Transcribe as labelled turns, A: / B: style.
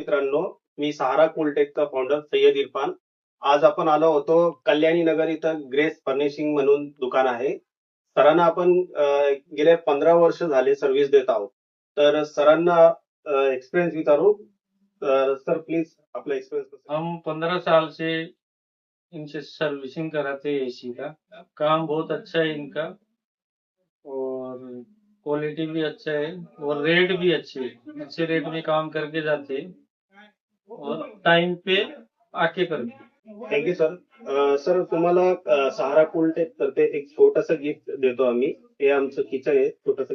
A: मित्रांनो, मी सहारा कूलटेकचा फाउंडर सय्यद इरफान. आज आपण आलो होतो कल्याणी नगर इथं ग्रेस फर्निशिंग म्हणून दुकान आहे. सरांना आपण गेले 15 वर्ष झाले सर्व्हिस देत आहोत. तर सरांना एक्सपिरियन्स विचारू. सर प्लीज आपला एक्सपिरियन्स.
B: हम 15 साल से इनसे सर्विसिंग कराते हैं एसी का। काम बहुत अच्छा है इनका और क्वालिटी भी अच्छा है और रेट भी अच्छे है। अच्छे रेट में काम करके जाते हैं और टाइम पे आके करते हैं।
A: Thank you sir. सर तुम्हाला सहारा कूलटेक तर्फे एक छोटंसं गिफ्ट देतो आम्ही. हे आमचं किचन आहे छोटंसं.